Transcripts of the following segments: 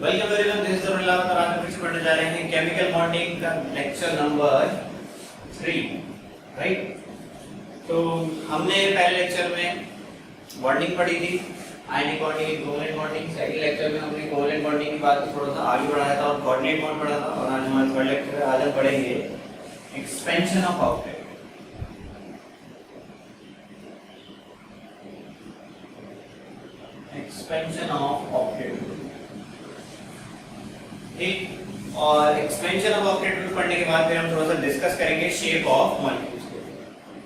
Welcome everyone, this is Arun लावत और आज हम फिर से पढ़ने जा रहे हैं केमिकल बॉन्डिंग का लेक्चर नंबर 3, राइट। तो हमने पहले लेक्चर में बॉन्डिंग पढ़ी थी, ionic bonding, covalent bonding. Second lecture में हमने कोवलेंट बॉन्डिंग की बात को थोड़ा सा आगे बढ़ाया था और कोऑर्डिनेट बॉन्ड पढ़ा था। और आज हमारा थर्ड लेक्चर है, आज हम पढ़ेंगे expansion of octet. Expansion of octet, ठीक। और एक्सपेंशन ऑफ ऑक्टेट रूल पढ़ने के बाद फिर हम थोड़ा सा डिस्कस करेंगे शेप ऑफ मॉलिक्यूल्स को,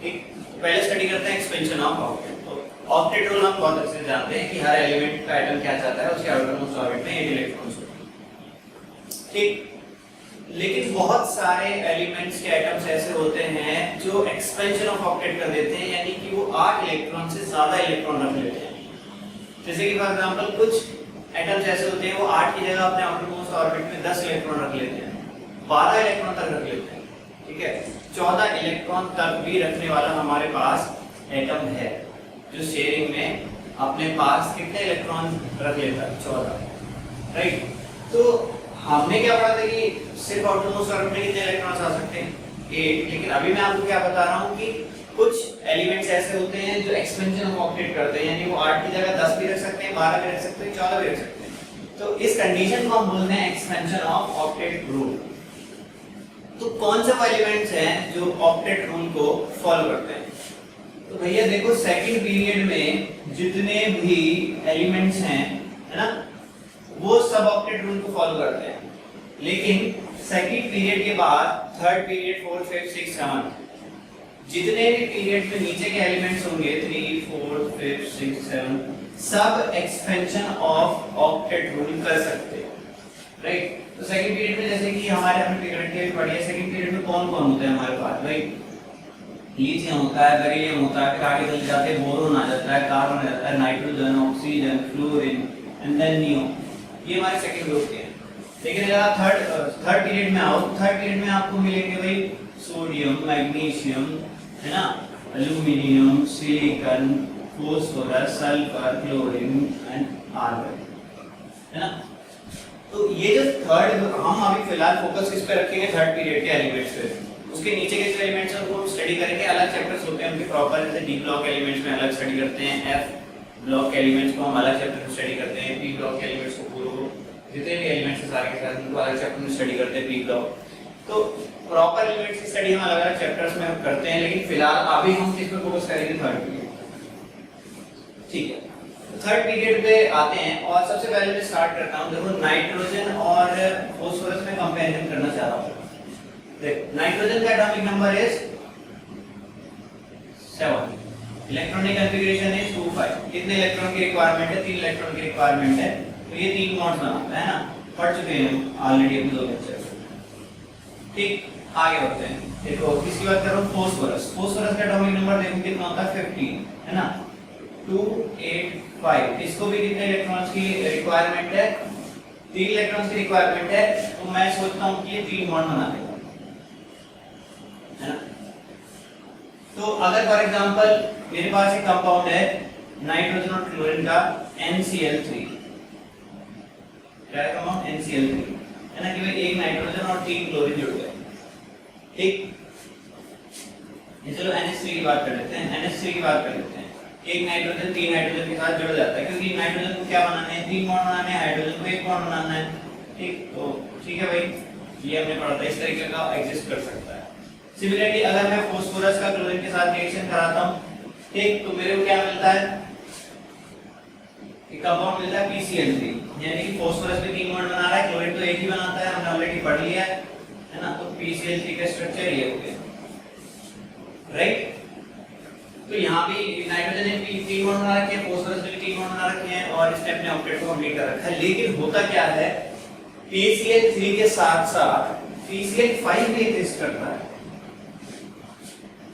ठीक। पहले स्टडी करते हैं एक्सपेंशन ऑफ ऑक्टेट। तो ऑक्टेट रूल हम बहुत अच्छे से जानते हैं कि हर एलिमेंट का एटम क्या चाहता है, उसके आउटरमोस्ट ऑर्बिट में 8 इलेक्ट्रॉन्स होते हैं, ठीक। लेकिन बहुत सारे एलिमेंट्स के एटम्स ऐसे होते हैं जो एक्सपेंशन ऑफ ऑक्टेट कर देते हैं, यानी कि वो 8 इलेक्ट्रॉन से ज्यादा इलेक्ट्रॉन रख लेते हैं। जैसे कि फॉर एग्जांपल कुछ एटम्स ऐसे होते हैं वो 8 की जगह अपने आउटरमोस्ट ऑर्बिट में 10 इलेक्ट्रॉन रख लेते हैं, 12 इलेक्ट्रॉन तक रख लेते हैं, ठीक है। 14 इलेक्ट्रॉन तक भी रखने वाला हमारे पास एटम है जो शेयरिंग में अपने पास कितने इलेक्ट्रॉन रख लेता है, 14, राइट। तो हमने क्या पढ़ा था कि सिर्फ आउटरमोस्ट ऑर्बिट में कितने इलेक्ट्रॉन्स आ सकते हैं, 8। लेकिन अभी मैं आपको क्या बता रहा हूँ कि कुछ एलिमेंट्स ऐसे होते हैं जो एक्सपेंशन ऑफ ऑक्टेट करते हैं, यानी वो 8 की जगह 10 भी रख सकते हैं, 12 भी रख सकते हैं, 14 भी रख सकते हैं। तो इस कंडीशन को हम बोलते हैं एक्सपेंशन ऑफ ऑक्टेट रूल। तो कौन से एलिमेंट्स हैं जो ऑक्टेट रूल को फॉलो करते हैं? तो भैया देखो, सेकंड पीरियड में जितने भी एलिमेंट्स हैं, है ना, वो सब ऑक्टेट रूल को फॉलो करते हैं। लेकिन सेकंड पीरियड के बाद third period, fourth, fifth, sixth, seventh, जितने भी पीरियड में नीचे के एलिमेंट्स होंगे 3, 4, 5, 6, 7, सब एक्सपेंशन ऑफ ऑक्टेट रूल कर सकते हैं, राइट। तो सेकंड पीरियड में जैसे कि हमारे अपने पीरियड के भी पढ़िए, सेकंड पीरियड में कौन कौन होते हैं हमारे पास, राइट। लिथियम होता है, बेरिलियम होता है, फिर आगे चल जाते हैं बोरोन आ जाता है, कार्बन आ जाता है, nitrogen, oxygen, fluorine and then neon. ये हमारे सेकंड ग्रुप के हैं। लेकिन अगर आप थर्ड पीरियड में आओ, थर्ड पीरियड में आपको मिलेंगे भाई सोडियम, मैग्नीशियम, है ना, aluminium, silicon, phosphorus, sulphur, chlorine and argon, है ना। तो ये जो थर्ड, हम अभी फिलहाल फोकस किस पे रखेंगे, थर्ड पीरियड के एलिमेंट्स पे। उसके नीचे के जो एलिमेंट्स हैं उनको स्टडी करेंगे, अलग चैप्टर्स होते हैं उनके प्रॉपर, जैसे डी ब्लॉक एलिमेंट्स में अलग स्टडी करते हैं, एफ ब्लॉक एलिमेंट्स को हम अलग चैप्टर में स्टडी करते हैं, पी ब्लॉक के एलिमेंट्स को पूरे जितने भी एलिमेंट्स हैं सारे के सारे उनको अलग चैप्टर में स्टडी करते हैं, पी ब्लॉक। तो प्रॉपर एलिमेंट्स की स्टडी हम अलग-अलग चैप्टर्स में करते हैं, लेकिन फिलहाल अभी हम किस पे फोकस करेंगे, थर्ड पीरियड, ठीक है। तो थर्ड पीरियड पे आते हैं और सबसे पहले मैं स्टार्ट करता हूं। देखो, नाइट्रोजन और फास्फोरस में कंपैरिजन करना चाह रहा हूं। देख, नाइट्रोजन का atomic number is 7, electronic configuration is 2,5। कितने इलेक्ट्रॉन की रिक्वायरमेंट है, 3 इलेक्ट्रॉन की रिक्वायरमेंट है। तो ये 3 बॉन्ड्स बनाता है ना, पढ़ चुके हैं हम ऑलरेडी अभी 2 लेक्चर, ठीक। आगे बढ़ते हैं। देखो, किसकी बात कर रहा हूं, फास्फोरस। फास्फोरस का एटॉमिक नंबर देखो कितना होता है, 15, है ना, 2, 8, 5। इसको भी कितने इलेक्ट्रॉन्स की रिक्वायरमेंट है, 3 इलेक्ट्रॉन्स की रिक्वायरमेंट है। तो मैं सोचता हूं कि ये 3 बॉन्ड बना देगा, है ना। तो अगर फॉर एग्जांपल मेरे पास एक कंपाउंड है नाइट्रोजन और क्लोरीन का NCl3, क्या है कंपाउंड, NCl3, है ना, कि भाई एक नाइट्रोजन और 3 क्लोरीन जुड़ गए, ठीक। चलो NH3 की बात कर लेते हैं, NH3 की बात कर लेते हैं। एक नाइट्रोजन 3 नाइट्रोजन के साथ जुड़ जाता है, क्योंकि नाइट्रोजन को क्या बनाना है, 3 बॉन्ड बनाने हैं, हाइड्रोजन को 1 बॉन्ड बनाना है, ठीक। तो ठीक है भाई, ये हमने पढ़ा था, इस तरीके का एग्जिस्ट कर सकता है। सिमिलरली अगर मैं फास्फोरस का क्लोरीन के साथ रिएक्शन कराता हूं, ठीक, तो मेरे को क्या मिलता है, एक कंपाउंड मिलता है PCl3, यानी कि फास्फोरस भी 3 बॉन्ड बना रहा है, क्लोरीन तो एक ही बनाता है, हमने ऑलरेडी पढ़ लिया है ना। तो PCl3 का स्ट्रक्चर ये हो गया, राइट। तो यहाँ भी नाइट्रोजन ने 3 बॉन्ड बना रखे हैं, फास्फोरस ने भी 3 बॉन्ड बना रखे हैं और इसने अपने ऑक्टेट को कंप्लीट कर रखा है। लेकिन होता क्या है, PCl3 के साथ साथ PCl5 भी एग्जिस्ट करता है।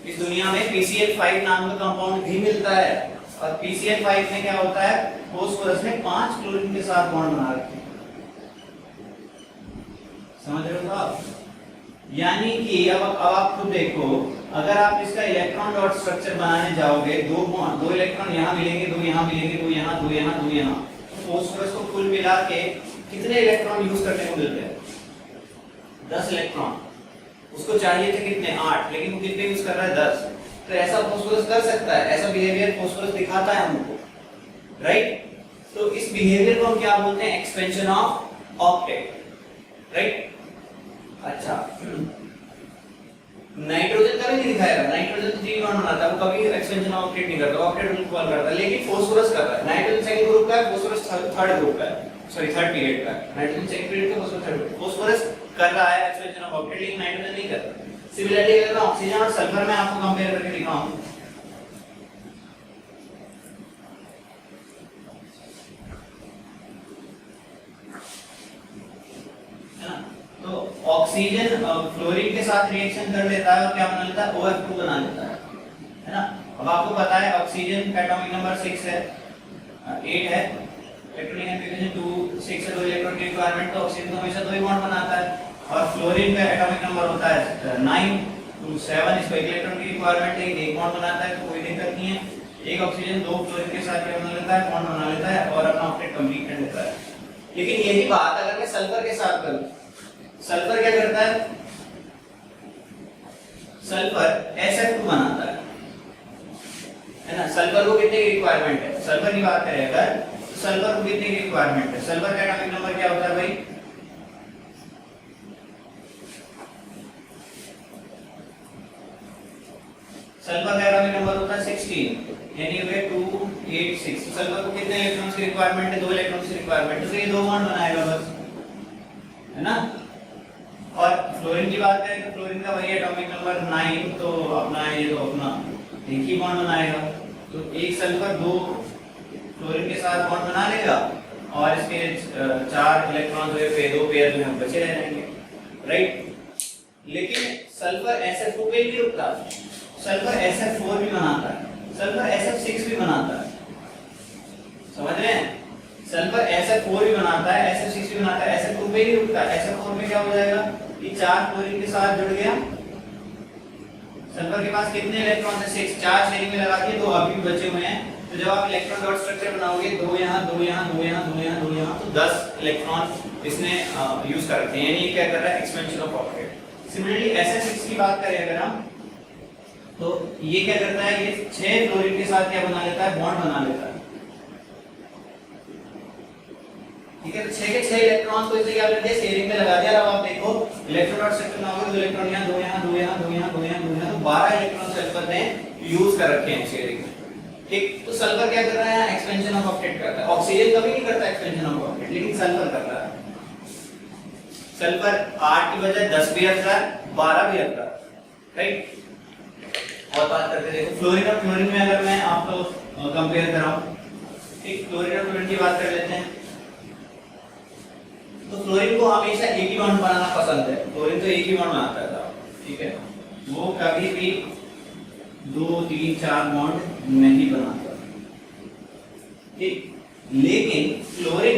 इस दुनिया में PCl5 नाम का कंपाउंड भी मिलता है, और PCl5 में क्या होता है, फास्फोरस ने 5 क्लोरीन के साथ बॉन्ड बना रखे हैं, समझ रहे हो आप। यानी कि अब आप खुद देखो, अगर आप इसका इलेक्ट्रॉन डॉट स्ट्रक्चर बनाने जाओगे, 2 इलेक्ट्रॉन यहाँ मिलेंगे, 2 यहाँ मिलेंगे, 2 यहाँ, 2 यहाँ, 2 यहाँ, तो फास्फोरस को कुल मिला के कितने इलेक्ट्रॉन यूज करने को मिलते हैं? 10 इलेक्ट्रॉन। उसको चाहिए थे कितने? 8, लेकिन वो कितने यूज कर रहा है? 10। तो ऐसा फास्फोरस कर सकता है, ऐसा बिहेवियर फास्फोरस दिखाता है हमको, राइट? तो इस बिहेवियर को हम क्या बोलते हैं? Expansion of octet, right? अच्छा, नाइट्रोजन का भी नहीं दिखाएगा, नाइट्रोजन तो 3 बॉन्ड बनाता है, वो कभी एक्सपेंशन ऑफ ऑक्टेट नहीं करता, ऑक्टेट रूल कॉल करता है, लेकिन फास्फोरस कर रहा है। नाइट्रोजन सेकंड ग्रुप का है, फास्फोरस थर्ड ग्रुप का है, सॉरी थर्ड पीरियड का है। नाइट्रोजन सेकंड पीरियड का, फास्फोरस थर्ड। फास्फोरस कर रहा है एक्सपेंशन ऑफ ऑक्टेट, लेकिन नाइट्रोजन नहीं कर रहा। सिमिलरली अगर मैं ऑक्सीजन और सल्फर में आपको कंपेयर करके दिखाऊं, है ना, तो ऑक्सीजन फ्लोरीन के साथ रिएक्शन कर लेता है और क्या बना लेता है? OF2 बना लेता है ना। अब आपको पता है ऑक्सीजन का एटॉमिक नंबर 6 है, 8 है, इलेक्ट्रॉनिक कॉन्फ़िगरेशन 2, 6 से 2 इलेक्ट्रॉन की रिक्वायरमेंट, तो ऑक्सीजन तो हमेशा 2 ही बॉन्ड बनाता है। और फ्लोरीन का एटॉमिक नंबर होता है 9 to 7, इसको एक इलेक्ट्रॉन की रिक्वायरमेंट है, एक बॉन्ड बनाता है, तो कोई दिक्कत नहीं है। एक ऑक्सीजन 2 फ्लोरीन के साथ क्या बना लेता है? बॉन्ड बना लेता है और अपना ऑक्टेट कंप्लीट कर लेता है। लेकिन यही बात अगर मैं सल्फर के साथ करूं, सल्फर क्या करता है? सल्फर SF2 बनाता है ना। सल्फर को कितने की रिक्वायरमेंट है? सल्फर की बात करें अगर, तो सल्फर को कितने की रिक्वायरमेंट है? सल्फर का एटॉमिक नंबर क्या होता है भाई? सल्फर का एटॉमिक नंबर होता है 16, यानी वे 286। सल्फर को कितने इलेक्ट्रॉन्स की रिक्वायरमेंट है? 2 इलेक्ट्रॉन्स की रिक्वायरमेंट है, तो ये 2 बॉन्ड बनाएगा बस, है ना। और फ्लोरीन की बात करें तो फ्लोरीन का वही एटॉमिक नंबर 9, तो अपना ये तो अपना एक ही बॉन्ड बनाएगा। तो एक सल्फर 2 फ्लोरीन के साथ बॉन्ड बना लेगा और इसके 4 इलेक्ट्रॉन जो है 2 पेयर जो है बचे रह जाएंगे, राइट। लेकिन सल्फर SF2 पे भी रुकता है, सल्फर SF4 भी बनाता है, सल्फर SF6 भी बनाता है, समझ रहे हैं? सल्फर SF4 भी बनाता है, SF6 भी बनाता है, SF2 पे ही रुकता है। SF4 में क्या हो जाएगा? ये 4 फ्लोरीन के साथ जुड़ गया, सल्फर के पास कितने इलेक्ट्रॉन है? 6, 4 शेयरिंग में लगा दिए, 2 अभी भी बचे हुए हैं। तो जब आप इलेक्ट्रॉन डॉट स्ट्रक्चर बनाओगे, 2 यहाँ 2 यहाँ 2 यहाँ 2 यहाँ 2 यहाँ, तो 10 इलेक्ट्रॉन इसने यूज कर रखे हैं, यानी ये क्या कर रहा है? Expansion of octet. Similarly SF6 की बात करें अगर हम, तो ये क्या करता है? ये 6 फ्लोरीन के साथ क्या बना लेता है? बॉन्ड बना लेता है, ठीक है। तो 6 के 6 इलेक्ट्रॉन को इसे क्या कर दिया? शेयरिंग में लगा दिया। अब आप देखो इलेक्ट्रॉन डॉट स्ट्रक्चर बनाओगे, 2 इलेक्ट्रॉन यहाँ 2 यहाँ 2 यहाँ 2 यहाँ 2 यहाँ 2 यहाँ, तो 12 इलेक्ट्रॉन सल्फर ने यूज कर रखे हैं शेयरिंग में, ठीक। तो सल्फर क्या कर रहा है? एक्सपेंशन ऑफ ऑक्टेट करता है। ऑक्सीजन कभी नहीं करता एक्सपेंशन ऑफ ऑक्टेट, लेकिन सल्फर कर रहा है। सल्फर 8 की बजाय 10 भी रख रहा है, 12 भी रख रहा है, राइट। और बात करते हैं, देखो फ्लोरीन और क्लोरीन में अगर मैं आपको कंपेयर कराऊं, ठीक, फ्लोरीन और क्लोरीन की बात कर लेते हैं। तो फ्लोरीन को हमेशा एक ही बॉन्ड बनाना पसंद है, फ्लोरीन तो एक ही बॉन्ड बनाता है, ठीक है। वो कभी भी 2, 3, 4 बॉन्ड नहीं बनाता, ठीक। लेकिन फ्लोरीन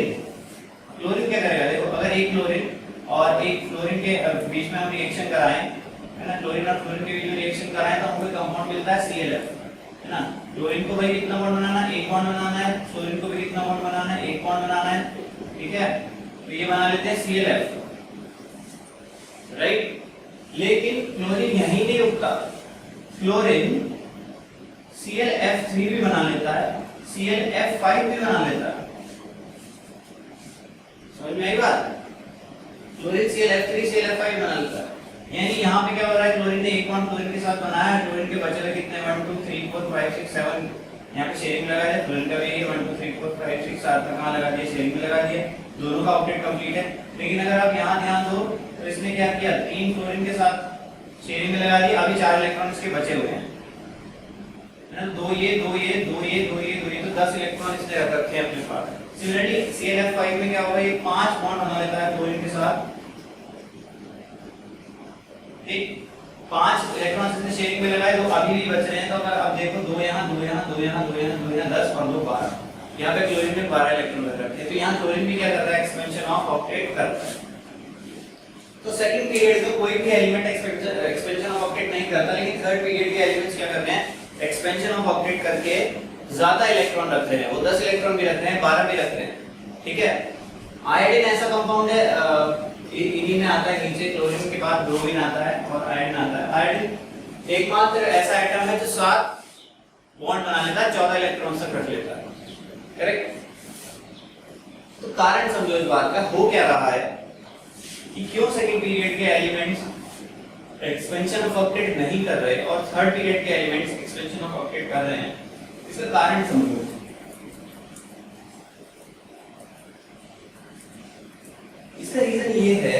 क्या करेगा? देखो अगर एक फ्लोरीन और एक फ्लोरीन के बीच में हम रिएक्शन कराएं, है ना, क्लोरीन और फ्लोरीन के बीच में रिएक्शन कराएं, तो हमको कंपाउंड मिलता है ClF, है ना। क्लोरीन को भाई कितना बॉन्ड बनाना है? एक बॉन्ड बनाना है। फ्लोरीन को भी कितना बॉन्ड बनाना है? एक बॉन्ड बनाना है, ठीक है। तो ये बना लेते हैं ClF, राइट। लेकिन क्लोरीन यहीं नहीं रुकता, क्लोरीन ClF3 भी बना लेता है, ClF5 भी बना लेता है, समझ में आई बात? क्लोरीन ClF3 ClF5 बना लेता है, यानी यहाँ पे क्या हो रहा है? क्लोरीन ने एक बॉन्ड क्लोरीन के साथ बनाया है, क्लोरीन के बचे हुए कितने? 1 2 3 4 5 6 7, यहाँ पे शेयरिंग लगा दिया। फ्लोरीन का भी 1 2 3 4 5 6 7 कहाँ लगा दिया? शेयरिंग में लगा दिया, दोनों का ऑक्टेट कंप्लीट है। लेकिन अगर आप यहाँ ध्यान दो तो इसने क्या किया? 3 फ्लोरीन के साथ शेयरिंग में लगा दिया, अभी 4 इलेक्ट्रॉन इसके बचे हुए हैं, है ना। 2 ये 2 ये 2 ये 2 ये 2 ये, तो 10 इलेक्ट्रॉन इसने रख रखे हैं अपने पास। सिमिलरली ClF5 में क्या होगा? ये 5 बॉन्ड बना लेता है फ्लोरीन के साथ, ठीक। 5 इलेक्ट्रॉन इसने शेयरिंग में लगाए, तो अभी भी बच रहे हैं। तो अगर आप देखो 2 यहाँ 2 यहाँ 2 यहाँ 2 यहाँ 2 यहाँ 10 और 2 12, यहाँ पे क्लोरीन में 12 इलेक्ट्रॉन लग रखे हैं। तो यहाँ क्लोरीन भी क्या कर रहा है? एक्सपेंशन ऑफ ऑक्टेट करता है। तो सेकंड पीरियड में कोई भी एलिमेंट एक्सपेंशन ऑफ ऑक्टेट नहीं करता, लेकिन थर्ड पीरियड के एलिमेंट्स क्या कर रहे हैं? एक्सपेंशन ऑफ ऑक्टेट करके ज्यादा इलेक्ट्रॉन रख रहे हैं। वो 10 इलेक्ट्रॉन भी रख रहे हैं, 12 भी रख रहे हैं, ठीक है। आयोडीन ऐसा कंपाउंड है, इन्हीं में आता है, नीचे क्लोरीन के बाद ब्रोमीन आता है और आयोडीन आता है। आयोडीन एकमात्र ऐसा एटम है जो 7 बॉन्ड बना लेता है, 14 इलेक्ट्रॉन तक रख लेता है, करेक्ट। तो कारण समझो इस बात का, हो क्या रहा है कि क्यों सेकंड पीरियड के एलिमेंट्स एक्सपेंशन ऑफ ऑक्टेट नहीं कर रहे और थर्ड पीरियड के एलिमेंट्स एक्सपेंशन ऑफ ऑक्टेट कर रहे हैं, इसका कारण समझो। इसका रीजन ये है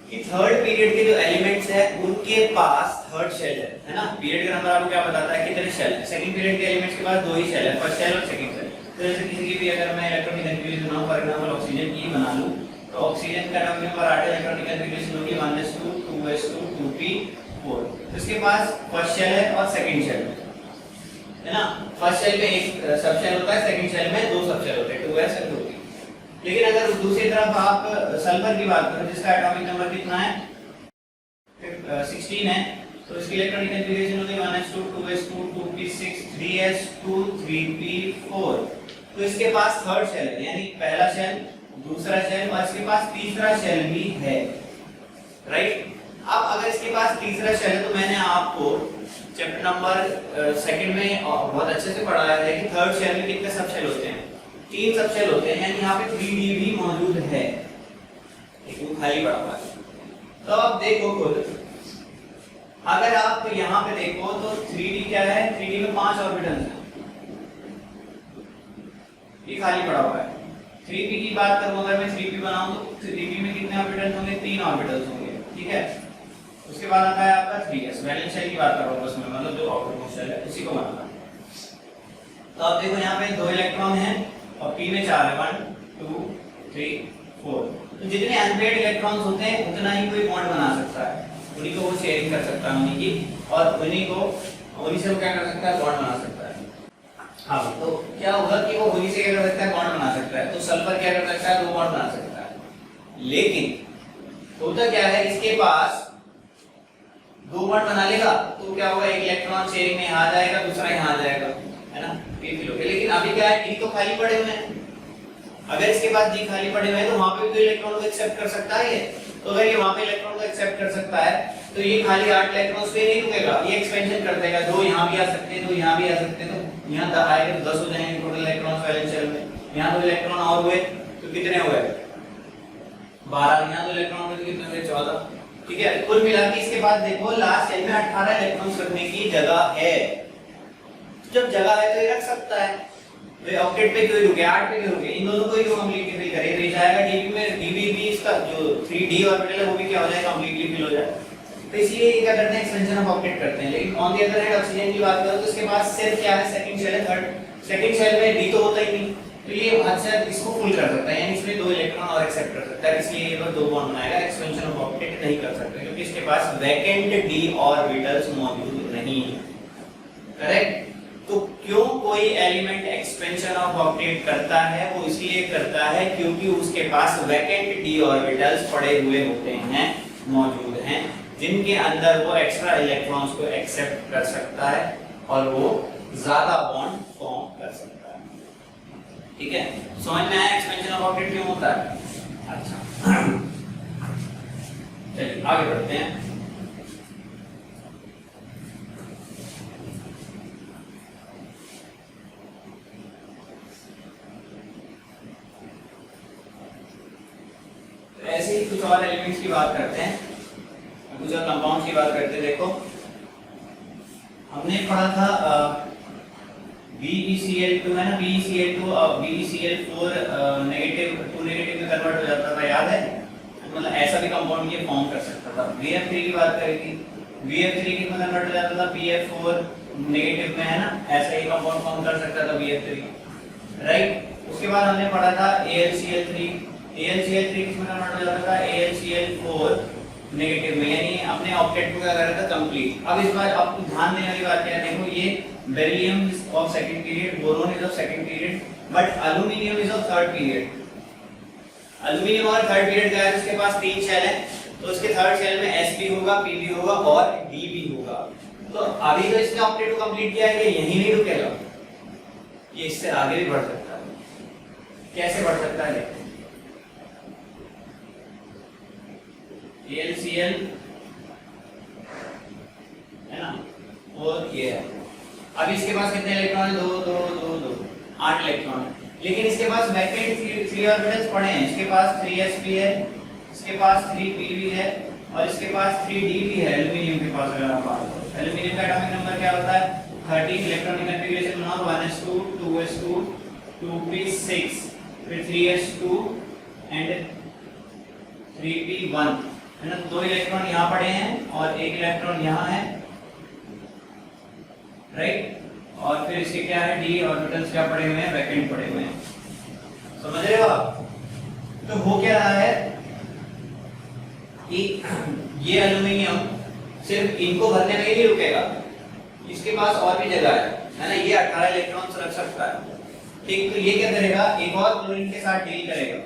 कि थर्ड पीरियड के जो एलिमेंट्स है उनके पास थर्ड शेल है ना। पीरियड का नंबर आपको क्या बताता है, कितने शेल है। सेकंड पीरियड के एलिमेंट्स के पास 2 ही शेल है, फर्स्ट शेल और सेकंड शेल। तो जैसे किसी की भी अगर मैं इलेक्ट्रॉनिक कन्फिग्यूरेशन बनाऊं, फॉर एग्जांपल ऑक्सीजन की बना लूं, तो ऑक्सीजन का नंबर 8 इलेक्ट्रॉनिक कन्फिग्यूरेशन होगी 1s2 2s2 2p4। तो इसके पास फर्स्ट शेल है और सेकंड शेल है ना। फर्स्ट शेल में एक सब शेल होता है, सेकंड शेल में 2 सब शेल होते हैं, 2s और 2p। लेकिन अगर दूसरी तरफ आप सल्फर की बात करो जिसका एटॉमिक नंबर कितना है 16 है, तो इसकी इलेक्ट्रॉनिक कन्फिग्यूरेशन होगी 1s2 2s2 2p6 3s2 3p4। तो इसके पास थर्ड शेल है, यानी पहला शेल, दूसरा शेल और इसके पास तीसरा शेल भी है, राइट। अब अगर इसके पास तीसरा शेल है तो मैंने आपको चैप्टर नंबर सेकंड में बहुत अच्छे से पढ़ाया है कि थर्ड शेल में कितने सब शेल होते हैं, 3 सब शेल होते हैं, यानी यहाँ पे 3d भी मौजूद है, एक खाली पड़ा हुआ है। तो अब देखो खुद, अगर आप यहाँ पे देखो तो 3d क्या है, 3d में 5 ऑर्बिटल्स हैं, ये खाली पड़ा हुआ है। 3p की बात करूं, अगर मैं 3p बनाऊं तो 3p में कितने ऑर्बिटल्स होंगे, 3 ऑर्बिटल्स होंगे, ठीक है। उसके बाद आता है आपका 3s, वैलेंस शेल की बात कर रहा हूं उसमें, मतलब जो आउटरमोस्ट शेल है उसी को बनाना। तो अब देखो यहाँ पे 2 इलेक्ट्रॉन हैं और p में 4 है, 1 2 3 4। तो जितने अनपेयर्ड इलेक्ट्रॉन्स होते हैं उतना ही कोई बॉन्ड बना सकता है, उन्हीं को वो शेयरिंग कर सकता है उन्हीं की, और उन्हीं से वो क्या कर सकता है, बॉन्ड बना सकता है। हाँ, तो क्या होगा कि वो उन्हीं से क्या कर सकता है, बॉन्ड बना सकता है। तो सल्फर क्या कर सकता है, 2 बॉन्ड बना सकता है। लेकिन होता क्या है, इसके पास 2 बॉन्ड बना लेगा तो क्या होगा, एक इलेक्ट्रॉन शेयरिंग में यहाँ आ जाएगा, दूसरा यहाँ आ जाएगा, है ना, p फिल हो गया। लेकिन अभी क्या है, d तो खाली पड़े हुए हैं। अगर इसके पास d खाली पड़े हुए हैं तो वहां पे भी तो इलेक्ट्रॉन को एक्सेप्ट कर सकता है ये। तो अगर ये वहां पे इलेक्ट्रॉन को एक्सेप्ट कर सकता है तो ये खाली 8 इलेक्ट्रॉन्स पे नहीं रुकेगा, ये एक्सपेंशन कर देगा। 2 यहाँ भी आ सकते हैं, 2 यहाँ भी आ सकते हैं, तो यहाँ आएगा तो 10 हो जाएंगे टोटल इलेक्ट्रॉन्स वैलेंस शेल में। यहाँ 2 इलेक्ट्रॉन और हुए तो कितने हुए, 12। यहाँ 2 इलेक्ट्रॉन हुए तो कितने हुए, 14, ठीक है। कुल मिला के इसके बाद देखो लास्ट शेल में 18 इलेक्ट्रॉन्स रखने की जगह है। जब जगह है तो ये रख सकता है, वे ऑक्टेट पे क्यों रुके, 8 पे क्यों रुके, इन दोनों को ही कंप्लीटली फिल करे तो ये जाएगा dv में, dv भी इसका जो 3d ऑर्बिटल है वो भी क्या हो जाएगा, कंप्लीटली फिल हो जाएगा। तो इसलिए ये क्या करते हैं, एक्सपेंशन ऑफ ऑक्टेट करते हैं। लेकिन on the other hand oxygen की बात करो तो इसके पास सिर्फ क्या है, सेकंड शेल है, थर्ड सेकंड शेल में d तो होता ही नहीं, तो ये हद से इसको फुल कर सकता है, यानी इसमें 2 इलेक्ट्रॉन और एक्सेप्ट कर सकता है। इसलिए ये लोग 2 बॉन्ड बनाएगा, एक्सपेंशन ऑफ ऑक्टेट नहीं कर सकता क्योंकि इसके पास वैकेंट d ऑर्बिटल्स मौजूद नहीं है, करेक्ट। तो क्यों कोई एलिमेंट एक्सपेंशन ऑफ ऑक्टेट करता है, वो इसलिए करता है क्योंकि उसके पास वैकेंट d ऑर्बिटल्स पड़े हुए होते हैं, मौजूद हैं, जिनके अंदर वो एक्स्ट्रा इलेक्ट्रॉन्स को एक्सेप्ट कर सकता है और वो ज्यादा बॉन्ड फॉर्म कर सकता है, ठीक है। समझ में आया एक्सपेंशन ऑफ ऑक्टेट क्यों होता है। अच्छा चलिए आगे बढ़ते हैं। ऐसे ही कुछ और एलिमेंट्स की बात करते हैं, कुछ और कंपाउंड्स की बात करते हैं। देखो हमने पढ़ा था BeCl2 है ना, BeCl2 BeCl4 negative two negative में कन्वर्ट हो जाता था, याद है, मतलब ऐसा भी कंपाउंड ये फॉर्म कर सकता था। BF3 की बात करी थी, BF3 किसमें कन्वर्ट हो जाता था, BF4 नेगेटिव में, है ना, ऐसा ही कंपाउंड फॉर्म कर सकता था BF3, राइट। उसके बाद हमने पढ़ा था AlCl3 किसमें कन्वर्ट हो जाता था, AlCl4 नेगेटिव में, यानी अपने ऑक्टेट को क्या कर रहा था, कंप्लीट। अब इस बार आपको ध्यान देने वाली बात क्या है, देखो ये beryllium is of second period, boron is of second period, but aluminium is of third period. Aluminium और थर्ड पीरियड का है, उसके पास 3 शेल है, तो उसके थर्ड शेल में S भी होगा, P भी होगा और D भी होगा। तो अभी तो इसने ऑक्टेट को कंप्लीट किया है, यही नहीं रुकेगा, ये इससे आगे भी बढ़ सकता है, कैसे बढ़ सकता है देखते हैं। AlCl है ना, और ये है। अब इसके पास कितने इलेक्ट्रॉन है? 2 2 2 2 8 इलेक्ट्रॉन है। लेकिन इसके पास वैकेंट 3 ऑर्बिटल्स पड़े हैं। इसके पास 3sp है, इसके पास 3pv है और इसके पास 3d भी है। एल्युमिनियम के पास अगर आप बात करो, एल्युमिनियम का एटॉमिक नंबर क्या होता है? 13 इलेक्ट्रॉनिक कॉन्फ़िगरेशन बनाओ, 1s2 2s2 2p6 फिर 3s2 एंड 3p1 है ना। 2 इलेक्ट्रॉन यहाँ पड़े हैं और 1 इलेक्ट्रॉन यहाँ है, राइट। और फिर इसके क्या है? d ऑर्बिटल्स क्या पड़े हुए हैं? वैकेंट पड़े हुए हैं। समझ रहे हो आप? तो हो क्या रहा है कि ये एल्युमिनियम सिर्फ इनको भरने में ही नहीं रुकेगा, इसके पास और भी जगह है ना। ये 18 इलेक्ट्रॉन्स रख सकता है, ठीक। तो ये क्या करेगा? एक और क्लोरीन के साथ डील करेगा।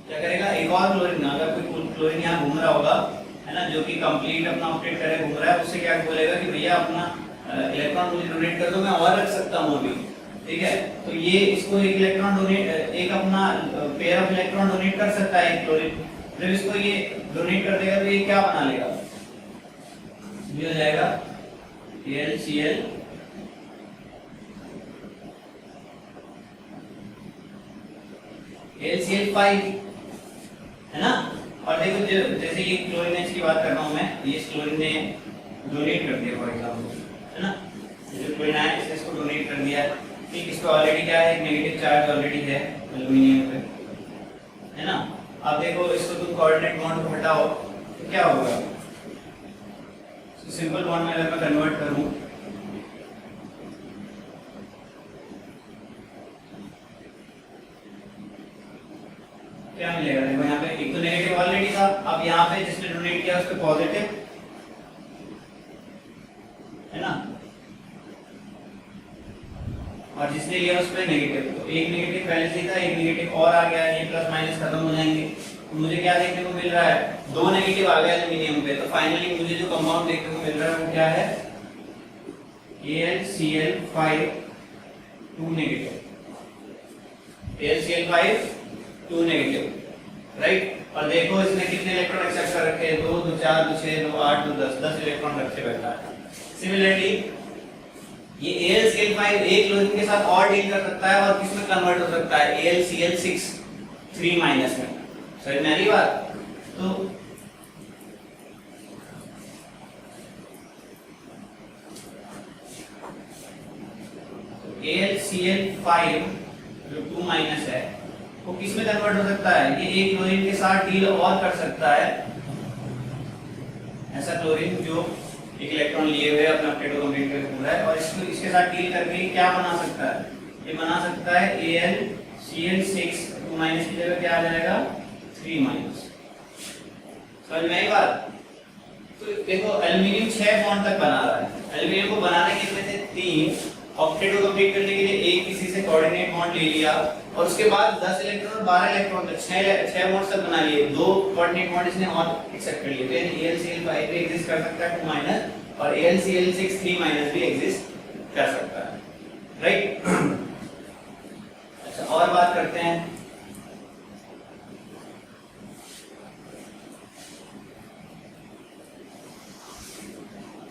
क्या करेगा? एक और क्लोरीन, अगर कोई क्लोरीन यहाँ घूम रहा होगा है ना, जो कि कंप्लीट अपना ऑक्टेट करे घूम रहा है, उससे क्या बोलेगा कि भैया अपना इलेक्ट्रॉन मुझे डोनेट कर दो, मैं और रख सकता हूँ अभी, ठीक है। तो ये इसको एक इलेक्ट्रॉन डोनेट, एक अपना पेयर ऑफ इलेक्ट्रॉन डोनेट कर सकता है एक क्लोरीन। जब इसको ये डोनेट कर देगा तो ये क्या बना लेगा? ये हो जाएगा AlCl AlCl5 है ना। और देखो जैसे ये क्लोरीन की बात कर रहा हूँ मैं, ये क्लोरीन ने डोनेट कर दिया फॉर एग्जांपल, है ना। जो क्लोरीन है इसने इसको डोनेट कर दिया, ठीक। इसको ऑलरेडी क्या है? एक नेगेटिव चार्ज ऑलरेडी है एल्युमिनियम पे, है ना। अब देखो इसको तुम कोऑर्डिनेट बॉन्ड को हटाओ तो क्या होगा? सिंपल बॉन्ड में अगर मैं कन्वर्ट करूं, क्या मिलेगा? देखो यहाँ पे एक तो नेगेटिव ऑलरेडी था, अब यहाँ पे जिसने डोनेट किया उस पे पॉजिटिव, है ना, और जिसने लिया उस पे नेगेटिव। तो एक नेगेटिव पहले से था, एक नेगेटिव और आ गया, ये प्लस माइनस खत्म हो जाएंगे। तो मुझे क्या देखने को मिल रहा है? 2 नेगेटिव आ गया एल्युमिनियम पे। तो फाइनली मुझे जो कंपाउंड देखने को मिल रहा है वो क्या है? AlCl5 2 negative, AlCl5 2 negative, right. और देखो इसने कितने इलेक्ट्रॉन एक्सेप्ट कर रखे हैं? 2 2 4 2 6 2 8 2 10 इलेक्ट्रॉन रखे बैठा है। सिमिलरली ये AlCl5 एक क्लोरीन के साथ और डील कर सकता है और किसमें कन्वर्ट हो सकता है? AlCl6 3 माइनस में। समझ में आ रही बात? तो AlCl5 जो 2 माइनस है वो किसमें कन्वर्ट हो सकता है? ये एक क्लोरीन के साथ डील और कर सकता है, ऐसा क्लोरीन जो एक इलेक्ट्रॉन लिए हुए अपना ऑक्टेट को कंप्लीट करके घूम रहा है, और इसको इसके साथ डील करके क्या बना सकता है? ये बना सकता है AlCl6 2 माइनस की जगह क्या आ जाएगा? 3 माइनस। समझ में आई बात? तो देखो एल्युमिनियम 6 बॉन्ड तक बना रहा है। एल्युमिनियम को बनाने के लिए थे 3, ऑक्टेट को कंप्लीट करने के लिए एक किसी से कोऑर्डिनेट बॉन्ड ले लिया और उसके बाद 10 इलेक्ट्रॉन 12 इलेक्ट्रॉन तक 6 बॉन्ड्स तक बना लिए। 2 कोऑर्डिनेट बॉन्ड इसने और एक्सेप्ट कर लिए। तो AlCl5 भी एग्जिस्ट कर सकता है 2 माइनस और AlCl6 3 माइनस भी एग्जिस्ट कर सकता है, राइट। अच्छा और बात करते हैं,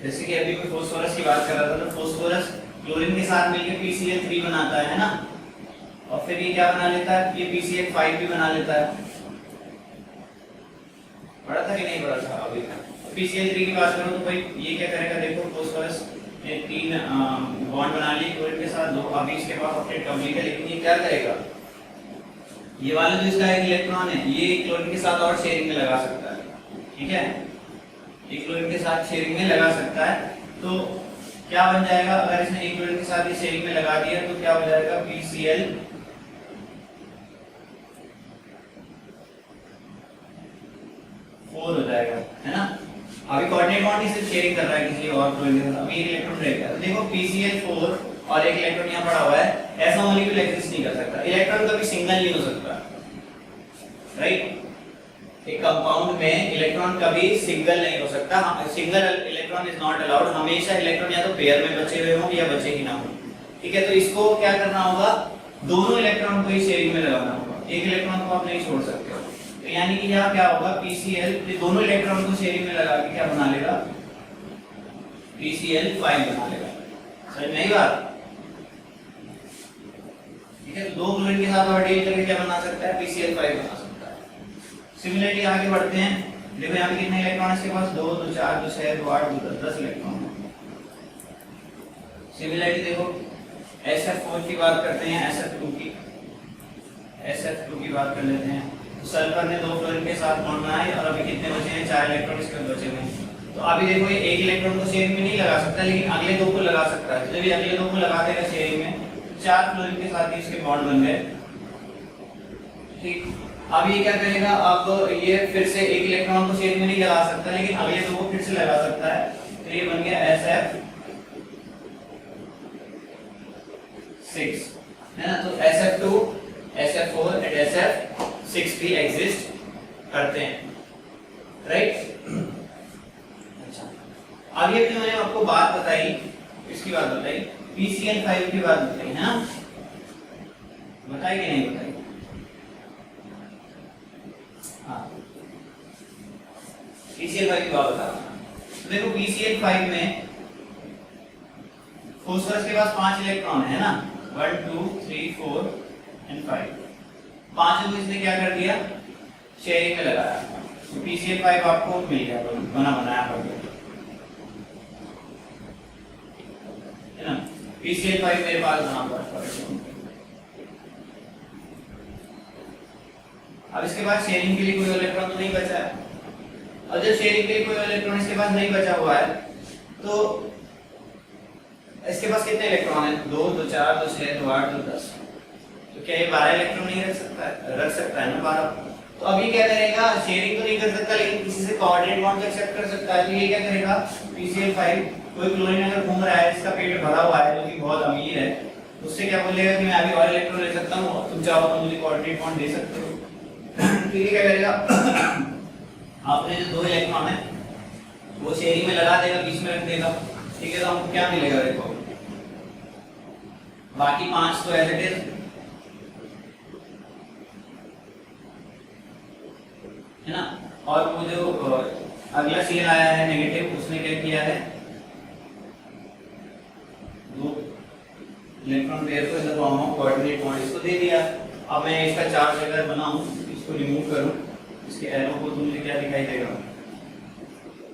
जैसे कि अभी मैं फास्फोरस की बात कर रहा था, तो फास्फोरस क्लोरीन के साथ मिलकर PCl3 बनाता है ना, और फिर ये क्या बना लेता है? ये PCl5 भी बना लेता है। पढ़ा था कि नहीं पढ़ा था? अभी PCl3 की बात करूं तो भाई ये क्या करेगा? देखो फास्फोरस ने 3 बॉन्ड बना लिए क्लोरीन के साथ, 2 अभी इसके पास ऑक्टेट कंप्लीट है, लेकिन ये क्या करेगा? ये वाला जो इसका एक इलेक्ट्रॉन है ये क्लोरीन के साथ और शेयरिंग में लगा सकता है, ठीक है। एक क्लोरीन के साथ शेयरिंग में लगा सकता है, तो क्या बन जाएगा? अगर इसने एक क्लोरीन के साथ ये शेयरिंग में लगा दिया तो क्या हो जाएगा? PCl हो जाएगा, है ना। अभी कोऑर्डिनेट बॉन्ड ही सिर्फ शेयरिंग कर रहा है किसी और क्लोरीन के साथ, अभी एक इलेक्ट्रॉन रहेगा। तो देखो PCl4 और एक इलेक्ट्रॉन यहाँ पड़ा हुआ है, ऐसा मॉलिक्यूल एग्जिस्ट नहीं कर सकता। इलेक्ट्रॉन कभी सिंगल नहीं हो सकता, राइट। एक कंपाउंड में इलेक्ट्रॉन कभी सिंगल नहीं हो सकता, single electron is not allowed. हमेशा इलेक्ट्रॉन या तो पेयर में बचे हुए हों या बचे ही ना हो, ठीक है। तो इसको क्या करना होगा? दोनों इलेक्ट्रॉन को ही शेयरिंग में लगाना होगा। एक इलेक्ट्रॉन को आप नहीं छोड़ सकते हो। तो यानी कि यहाँ क्या होगा, PCl दोनों इलेक्ट्रॉन को शेयरिंग में लगा के क्या बना लेगा, PCl5 बना लेगा। समझ में आई बात? ठीक है, तो दो क्लोरीन के साथ ऑर्बिटल करके क्या बना सकता है, PCl5 बना सकता है। सिमिलरली आगे बढ़ते हैं, देखो यहाँ पे कितने इलेक्ट्रॉन है इसके पास, 2 2 4 2 6 2 8 2 10 इलेक्ट्रॉन है। सिमिलरली देखो SF4 की बात करते हैं, SF2 की बात कर लेते हैं। तो सल्फर ने 2 क्लोरीन के साथ बॉन्ड बनाए और अभी कितने बचे हैं, 4 इलेक्ट्रॉन इसके बचे हुए हैं। तो अभी देखो ये एक इलेक्ट्रॉन को शेयरिंग में नहीं लगा सकता, लेकिन अगले दो को लगा सकता है। जब ये अगले दो को लगा देगा शेयरिंग में, 4 क्लोरीन के साथ ही इसके बॉन्ड बन गए। ठीक, अब ये क्या करेगा, अब ये फिर से एक इलेक्ट्रॉन को शेयरिंग में नहीं लगा सकता, लेकिन अगले दो को फिर से लगा सकता है। तो ये बन गया SF6 है ना। तो SF2, SF4 एंड SF6 भी एग्जिस्ट करते हैं, राइट। अच्छा, अब ये जो मैंने आपको बात बताई, इसकी बात बताई, PCl5 की बात बताई है ना, बताई कि नहीं बताई? हाँ, PCl5 की बात बता। तो देखो PCl5 में फास्फोरस के पास 5 इलेक्ट्रॉन है ना, 1 2 3 4 एंड 5। पांचों को इसने क्या कर दिया, शेयरिंग में लगाया। तो PCl5 आपको मिल गया, बनाया पड़ गया है ना। PCl5 मेरे पास बना हुआ है। अब इसके बाद शेयरिंग के लिए कोई इलेक्ट्रॉन तो नहीं बचा है, और जब शेयरिंग के लिए कोई इलेक्ट्रॉन इसके पास नहीं बचा हुआ है, तो इसके पास कितने इलेक्ट्रॉन हैं, 2 2 4 2 6 2 8 2 10। तो क्या ये 12 इलेक्ट्रॉन नहीं रख सकता है? रख सकता है ना 12। तो अभी क्या करेगा, शेयरिंग तो नहीं कर सकता, लेकिन किसी से कोऑर्डिनेट बॉन्ड एक्सेप्ट कर सकता है। तो ये क्या करेगा, PCl5 कोई क्लोरीन अगर घूम रहा है, इसका पेट भरा हुआ है, जो कि बहुत अमीर है, उससे क्या बोलेगा कि मैं अभी और इलेक्ट्रॉन ले सकता हूँ, तुम चाहो तो मुझे कोऑर्डिनेट बॉन्ड दे सकते हो। तो ये क्या करेगा, आपने जो 2 इलेक्ट्रॉन है वो शेयरिंग में लगा देगा, बीच में रख देगा। ठीक है, तो हमको क्या मिलेगा, देखो बाकी 5 तो एज इट इज है ना। और वो जो अगला शेयर आया है नेगेटिव, उसने क्या किया है, 2 इलेक्ट्रॉन पेयर को in the form of coordinate bond इसको दे दिया। अब मैं इसका चार्ज अगर बनाऊं, इसको रिमूव करूं, इसके एरो को, तो मुझे क्या दिखाई देगा,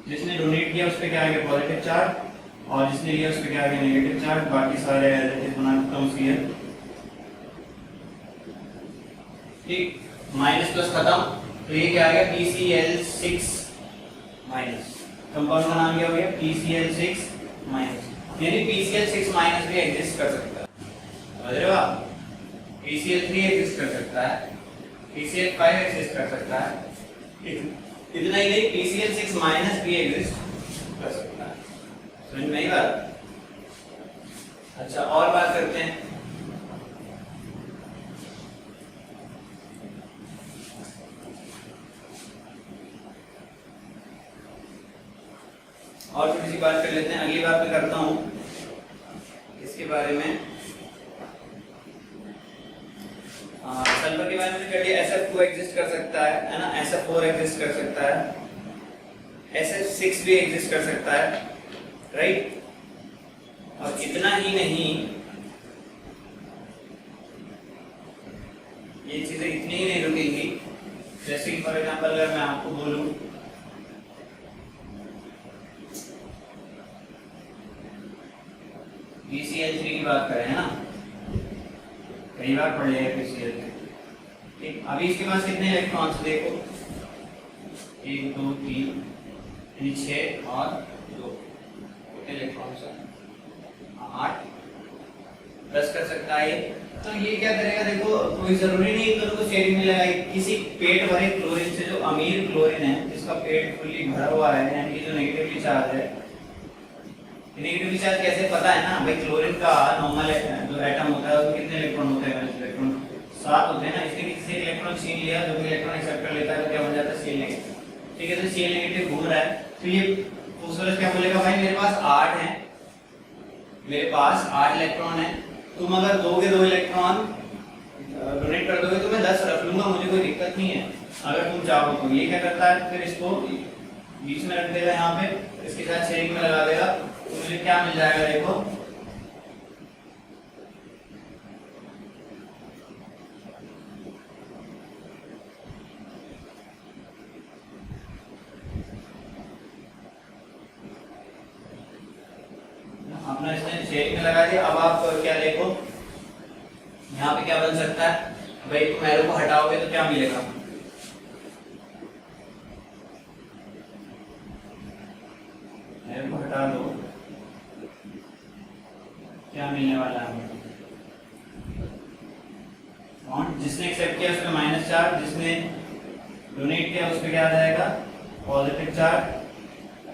जिसने डोनेट किया उस पे क्या आ गया, पॉजिटिव चार्ज, और जिसने लिया उस पे क्या आ गया, नेगेटिव चार्ज। बाकी सारे एज इट इज बना देता हूं इसलिए। ठीक, माइनस प्लस खत्म। तो ये क्या आ गया, PCl6 माइनस, कंपाउंड का नाम क्या हो गया, PCl6 माइनस। यानी PCl6 माइनस भी एग्जिस्ट कर सकता है, समझ रहे हो आप। PCl3 एग्जिस्ट कर सकता है, PCl5 एग्जिस्ट कर सकता है, इतना ही नहीं, PCl6 माइनस भी एग्जिस्ट कर सकता है। समझ में आई बात? अच्छा, और बात करते हैं, और थोड़ी सी बात कर लेते हैं। अगली बात मैं करता हूं इसके बारे में, सल्फर के बारे में कर लिया, SF2 एग्जिस्ट कर सकता है ना, SF4 एग्जिस्ट कर सकता है, SF6 भी एग्जिस्ट कर सकता है, राइट। और इतना ही नहीं, ये चीजें इतनी ही नहीं रुकेंगी। जैसे कि फॉर एग्जांपल अगर मैं आपको बोलूं PCl3 की बात करें, है ना, कई बार पढ़ लिया PCl3। ठीक, अभी इसके पास कितने इलेक्ट्रॉन्स देखो, 1 2 3 6 और 2, कितने इलेक्ट्रॉन्स हैं, 8 प्लस कर सकता है। तो ये क्या करेगा, देखो कोई जरूरी नहीं दोनों को शेयरिंग में लगाए, किसी पेट भरे क्लोरीन से, जो अमीर क्लोरीन है जिसका पेट फुल्ली भरा हुआ है, यानी कि जो नेगेटिवली चार्ज है। नेगेटिव चार्ज कैसे पता है ना भाई, क्लोरीन का नॉर्मल जो एटम होता है उसमें कितने इलेक्ट्रॉन होते हैं, इलेक्ट्रॉन 7 होते हैं ना। इसके किसी से इलेक्ट्रॉन छीन लिया, जो भी इलेक्ट्रॉन एक्सेप्ट कर लेता है तो क्या बन जाता है, Cl नेगेटिव। ठीक है, तो Cl नेगेटिव घूम रहा है, तो ये फास्फोरस क्या बोलेगा, भाई मेरे पास 8 है, मेरे पास 8 इलेक्ट्रॉन है, तुम अगर दोगे 2 इलेक्ट्रॉन डोनेट कर दोगे तो मैं 10 रख लूंगा, मुझे कोई दिक्कत नहीं है अगर तुम चाहो तो। ये क्या करता है फिर इसको बीच में रख देगा यहाँ पे, इसके साथ शेयरिंग में लगा देगा, तो मुझे क्या मिल जाएगा देखो, अपना इसने शेयरिंग में लगा दिया। अब आप क्या देखो यहाँ पे क्या बन सकता है भाई, तुम एरो को हटाओगे तो क्या मिलेगा, एरो को हटा दो, क्या मिलने वाला है, जिसने एक्सेप्ट किया उसमें -4, जिसने डोनेट किया उसमें क्या आ जाएगा पॉजिटिव चार्ज,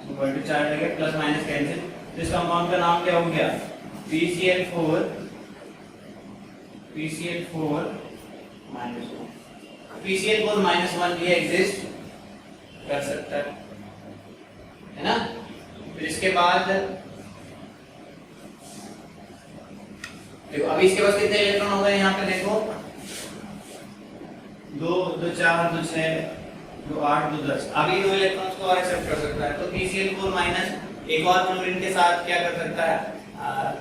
पॉजिटिव चार्ज लगेगा, प्लस माइनस कैंसिल। तो इस कंपाउंड का नाम क्या हो गया PCl4 -1 भी एग्जिस्ट कर सकता है ना। फिर इसके बाद देखो अभी इसके पास कितने इलेक्ट्रॉन हो गए यहाँ पे देखो, 2 2 4 2 6 2 8 2 10, अभी 2 इलेक्ट्रॉन्स को और एक्सेप्ट कर सकता है। तो PCl4 माइनस एक और क्लोरीन के साथ क्या कर सकता है,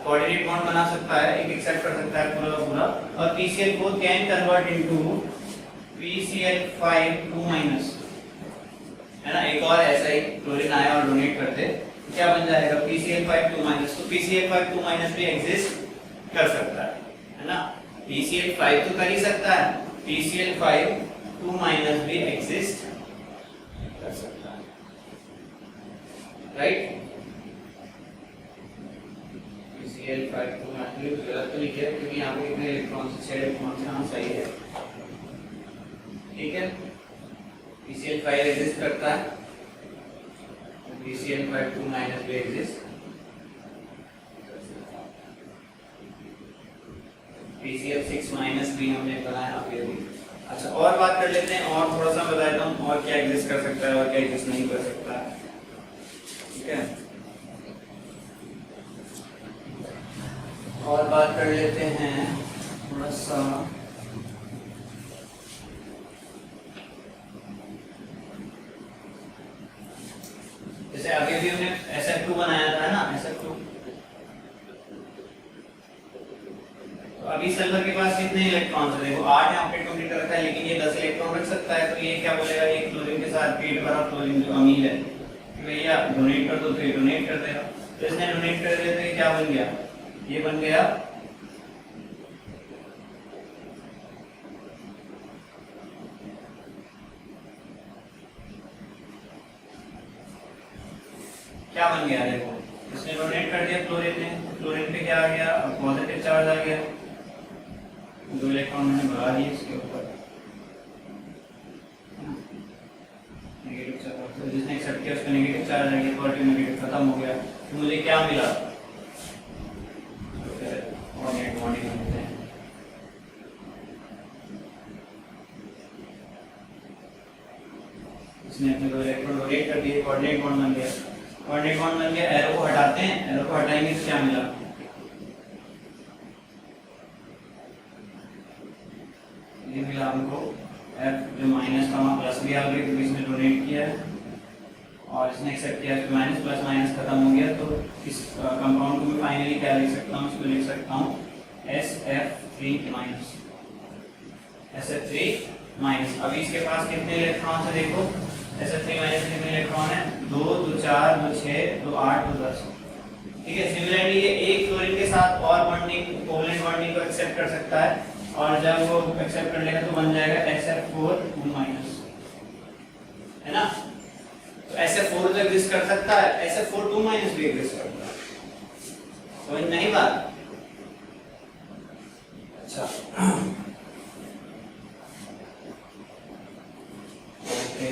कोऑर्डिनेट बॉन्ड बना सकता है, एक एक्सेप्ट कर सकता है पूरा का पूरा, और PCl4 can convert into PCl5 है ना। एक और ऐसा ही क्लोरीन आया और डोनेट करते, क्या बन जाएगा PCl5 तो PCl5 भी एग्जिस्ट कर सकता है ना। PCl5 तो कर ही सकता है, PCl5 भी एग्जिस्ट कर सकता है, राइट। PCl5 गलत तो लिखे क्योंकि यहाँ पे कितने इलेक्ट्रॉन से 6 इलेक्ट्रॉन से, हाँ सही है, ठीक है। PCl5 एग्जिस्ट करता है, PCl5 भी एग्जिस्ट, PCl6 भी हमने बनाया अभी अभी। अच्छा और बात कर लेते हैं, और थोड़ा सा बता देता हूँ और क्या एग्जिस्ट कर सकता है और क्या एग्जिस्ट नहीं कर सकता है, ठीक है। और बात कर लेते हैं थोड़ा सा, जैसे अभी भी हमने SF2 बनाया था ना, SF2, तो अभी सल्फर के पास कितने इलेक्ट्रॉन है देखो 8 यहाँ पे कंप्लीट रखा है, लेकिन ये 10 इलेक्ट्रॉन रख सकता है। तो ये क्या बोलेगा, एक क्लोरीन के साथ पेट भरा क्लोरीन जो अमील है कि भैया डोनेट कर दो, तो ये डोनेट कर देगा। तो इसने डोनेट कर दिया तो ये क्या बन गया, ये बन गया क्या बन गया देखो, इसने डोनेट कर दिया क्लोरीन ने, क्लोरीन पे क्या आ गया पॉजिटिव चार्ज आ गया, 2 इलेक्ट्रॉन मैंने बढ़ा दिए इसके ऊपर, नेगेटिव चार्ज, तो जिसने एक्सेप्ट किया उसका नेगेटिव चार्ज आ गया, पॉजिटिव नेगेटिव खत्म हो गया। तो मुझे क्या मिला, तो फिर कोऑर्डिनेट बॉन्डिंग होते हैं, इसने अपने 2 इलेक्ट्रॉन डोनेट कर दिए, कोऑर्डिनेट बॉन्ड बन गया, कोऑर्डिनेट बॉन्ड बन गया। एरो को हटाते हैं, एरो को हटाएंगे तो क्या मिला, ये मिला हमको F जो माइनस था वहाँ प्लस भी आ गया क्योंकि इसने डोनेट किया है, और इसने एक्सेप्ट किया तो माइनस प्लस माइनस खत्म हो गया। तो इस कंपाउंड को मैं फाइनली क्या लिख सकता हूँ, इसको लिख सकता हूँ SF3 SF3 अभी इसके पास कितने इलेक्ट्रॉन है देखो, SF3 कितने इलेक्ट्रॉन है, 2 2 4 2 6 2 8 2 10, ठीक है। सिमिलरली ये एक क्लोरीन के साथ और बॉन्डिंग कोवलेंट बॉन्डिंग को एक्सेप्ट कर सकता है, और जब वो एक्सेप्ट कर लेगा तो बन जाएगा SF4 है ना। तो SF4 तो एग्जिस्ट कर सकता है, SF4 भी एग्जिस्ट करता है, समझ नहीं बात। अच्छा ओके,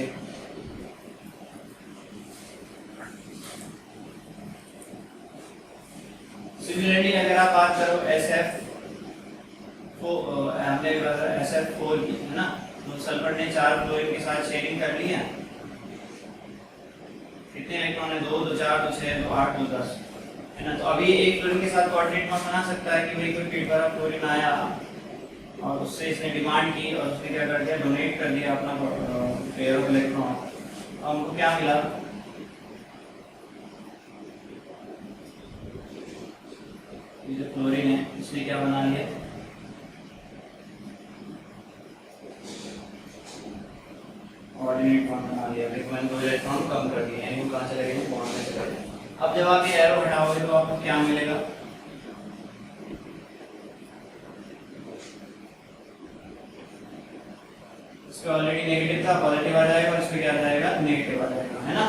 सिमिलरली अगर आप बात करो SF हमने SF4 की है ना, तो सल्फर ने 4 क्लोरीन के साथ शेयरिंग कर ली है, कितने इलेक्ट्रॉन है 2 2 4 2 6 2 8 2 10 है ना। तो अभी एक क्लोरीन के साथ कोऑर्डिनेट बॉन्ड बना सकता है कि भाई कोई पेट भरा क्लोरीन आया और उससे इसने डिमांड की और उसने क्या कर दिया, डोनेट कर दिया अपना पेयर ऑफ इलेक्ट्रॉन। हमको क्या मिला, ये जो क्लोरीन है इसने क्या बना लिया, ऑर्डिनेट बॉन्ड बना लिया, लेकिन मैंने 2 इलेक्ट्रॉन कम कर दिए, यानी वो कहाँ चले गए, बॉन्ड में चले गए। अब जब आप ये एरो हटाओगे तो आपको क्या मिलेगा, इसमें ऑलरेडी नेगेटिव था, पॉजिटिव आ जाएगा और इसमें क्या आ जाएगा, नेगेटिव आ जाएगा, है ना।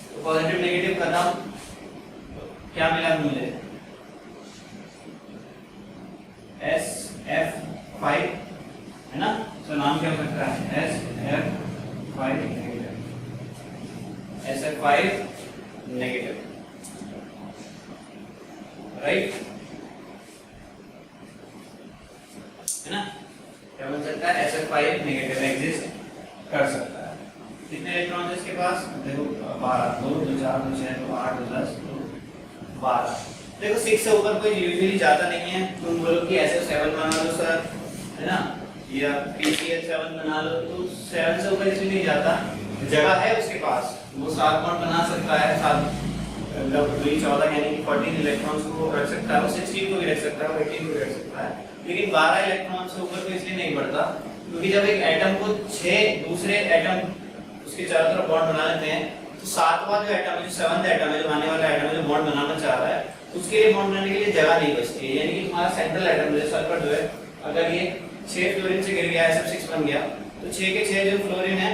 तो पॉजिटिव नेगेटिव खत्म, क्या मिला मुझे, SF5, है ना। तो नाम क्या हो सकता है, SF5 negative, SF5 negative, right, है ना। क्या बन सकता है, SF5 नेगेटिव एग्जिस्ट कर सकता है। कितने इलेक्ट्रॉन है इसके पास, देखो 12, 2 2 4 2 6 2 8 2 10 2 12। देखो 6 से ऊपर कोई यूजुअली जाता नहीं है, तुम बोलो कि SF7 बना लो सर, है ना, या PCH7 बना लो, तो 7 से ऊपर इसलिए नहीं जाता, जगह है उसके पास, वो 7 बॉन्ड बना सकता है, 7 मतलब 14 यानी कि 14 इलेक्ट्रॉन्स को रख सकता है, वो 16 को भी रख सकता है, वो 18 को भी रख सकता है, लेकिन 12 इलेक्ट्रॉन से ऊपर तो इसलिए नहीं बढ़ता, क्योंकि जब एक एटम को 6 दूसरे एटम उसके चारों तरफ बॉन्ड बना लेते हैं, तो 7वां जो एटम है, जो 7th एटम है, जो आने वाला एटम है, जो बॉन्ड बनाना चाह रहा है, उसके लिए बॉन्ड बनाने के लिए जगह नहीं बचती है। यानी कि तुम्हारा सेंट्रल एटम जो सल्फर जो है, अगर ये 6 फ्लोरीन से गिर गया, SF6 बन गया, तो 6 के 6 जो फ्लोरीन है,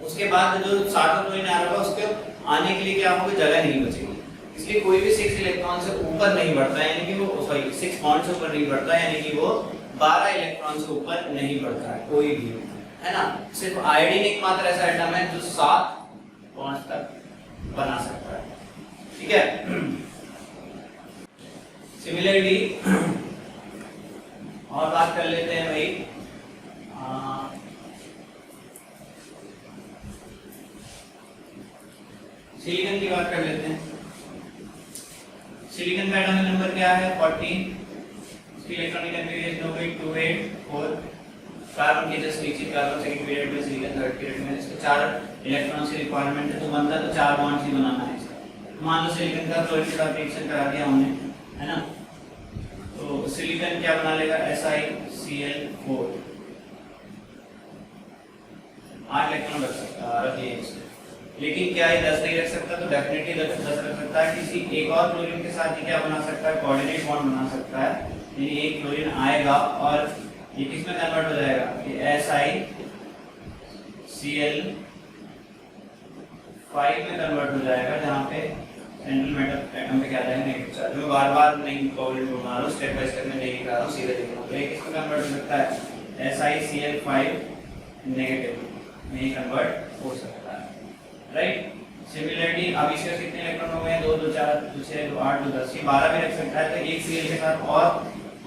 उसके बाद जो 7वां फ्लोरीन आ रहा होगा, उसके आने के लिए क्या होगा, जगह नहीं बचेगी, इसलिए कोई भी 6 इलेक्ट्रॉन से ऊपर नहीं बढ़ता, यानी कि वो सॉरी 6 बॉन्ड से ऊपर नहीं बढ़ता, यानी कि वो 12 इलेक्ट्रॉन से ऊपर नहीं बढ़ता है कोई भी, है ना। सिर्फ आयोडीन एकमात्र ऐसा एटम है जो 7 बॉन्ड तक बना सकता है, ठीक है। सिमिलरली और बात कर लेते हैं भाई, सिलिकॉन की बात कर लेते हैं। सिलिकॉन का एटॉमिक नंबर क्या है, 14, इसकी इलेक्ट्रॉनिक कॉन्फ़िगरेशन हो गई 2 8 4, कार्बन के जस्ट नीचे, कार्बन सेकंड पीरियड में, सिलिकॉन थर्ड पीरियड में, इसके 4 इलेक्ट्रॉन की रिक्वायरमेंट है, तो बनता तो 4 बॉन्ड्स ही बनाना है इसका। मान लो सिलिकॉन का क्लोरीन के साथ रिएक्शन करा दिया हमने, है ना, तो सिलिकॉन क्या बना लेगा, SiCl4, 8 इलेक्ट्रॉन रख सकता है इसमें, लेकिन क्या ये 10 नहीं रख सकता, तो डेफिनेटली 10 रख सकता है। किसी एक और क्लोरीन के साथ ये क्या बना सकता है, कोऑर्डिनेट बॉन्ड बना सकता है, यानी एक क्लोरीन आएगा और ये किसमें कन्वर्ट हो जाएगा, ये SiCl5 में कन्वर्ट हो जाएगा, जहाँ पे सेंट्रल मेटल एटम पे क्या जाएगा, नेगेटिव चार्ज। मैं बार-बार नहीं कोऑर्डिनेट बना रहा हूँ, स्टेप बाय स्टेप में नहीं लिखा रहा हूँ, सीधे लिख रहा हूँ। तो ये किसमें कन्वर्ट हो सकता है, SiCl5 नेगेटिव में कन्वर्ट हो सकता है, राइट। सिमिलरली अब इसके कितने इलेक्ट्रॉन हो गए, 2 2 4 2 6 2 8 2 10, ये 12 भी रख सकता है, तो एक Cl के साथ और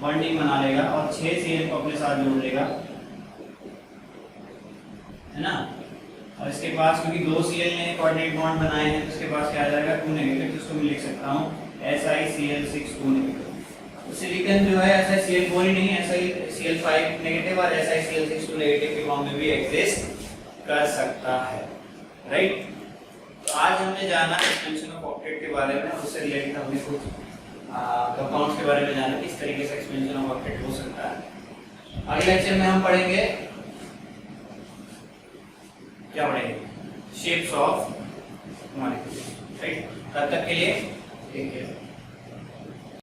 बॉन्डिंग बना लेगा और 6 Cl को अपने साथ जोड़ लेगा, है ना। और इसके पास क्योंकि 2 Cl ने कोऑर्डिनेट बॉन्ड बनाए हैं, तो इसके पास क्या आ जाएगा, 2 नेगेटिव, तो इसको मैं लिख सकता हूँ SiCl6 2 नेगेटिव। तो सिलिकॉन जो है SiCl4 ही नहीं है, SiCl5 नेगेटिव और SiCl6 2 नेगेटिव के फॉर्म में भी एग्जिस्ट कर सकता है, राइट। तो आज हमने जाना एक्सपेंशन ऑफ ऑक्टेट के बारे में, उससे रिलेटेड हमने कुछ कंपाउंड्स के बारे में जाना, किस तरीके से एक्सपेंशन ऑफ ऑक्टेट हो सकता है। अगले लेक्चर में हम पढ़ेंगे, क्या पढ़ेंगे, शेप्स ऑफ मॉलिक्यूल्स, राइट। तब तक के लिए टेक केयर।